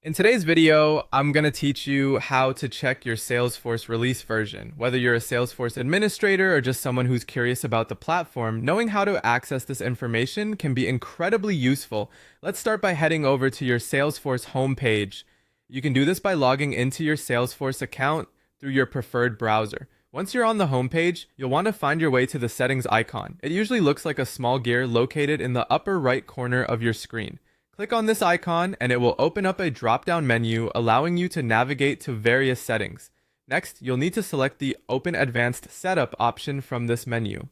In today's video, I'm going to teach you how to check your Salesforce release version. Whether you're a Salesforce administrator or just someone who's curious about the platform, knowing how to access this information can be incredibly useful. Let's start by heading over to your Salesforce homepage. You can do this by logging into your Salesforce account through your preferred browser. Once you're on the homepage, you'll want to find your way to the settings icon. It usually looks like a small gear located in the upper right corner of your screen. Click on this icon and it will open up a drop-down menu allowing you to navigate to various settings. Next, you'll need to select the Open Advanced Setup option from this menu.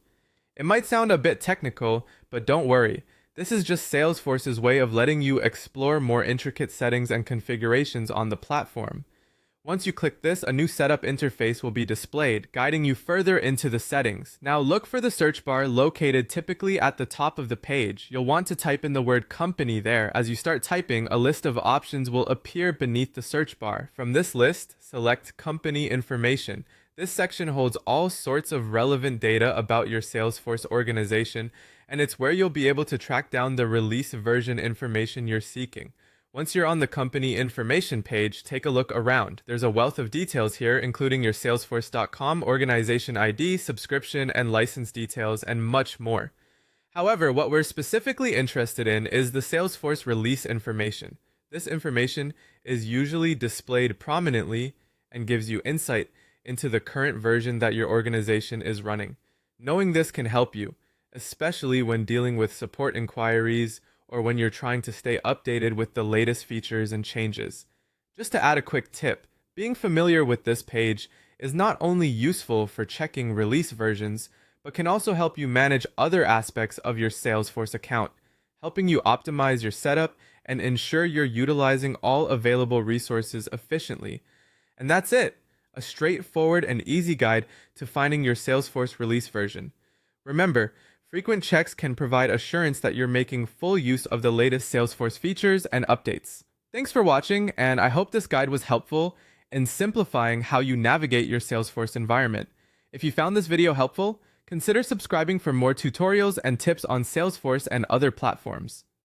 It might sound a bit technical, but don't worry. This is just Salesforce's way of letting you explore more intricate settings and configurations on the platform. Once you click this, a new setup interface will be displayed, guiding you further into the settings. Now look for the search bar located typically at the top of the page. You'll want to type in the word company there. As you start typing, a list of options will appear beneath the search bar. From this list, select company information. This section holds all sorts of relevant data about your Salesforce organization, and it's where you'll be able to track down the release version information you're seeking. Once you're on the company information page, take a look around. There's a wealth of details here, including your Salesforce.com organization ID, subscription and license details, and much more. However, what we're specifically interested in is the Salesforce release information. This information is usually displayed prominently and gives you insight into the current version that your organization is running. Knowing this can help you, especially when dealing with support inquiries or when you're trying to stay updated with the latest features and changes. Just to add a quick tip, being familiar with this page is not only useful for checking release versions, but can also help you manage other aspects of your Salesforce account, helping you optimize your setup and ensure you're utilizing all available resources efficiently. And that's it, a straightforward and easy guide to finding your Salesforce release version. Remember, frequent checks can provide assurance that you're making full use of the latest Salesforce features and updates. Thanks for watching, and I hope this guide was helpful in simplifying how you navigate your Salesforce environment. If you found this video helpful, consider subscribing for more tutorials and tips on Salesforce and other platforms.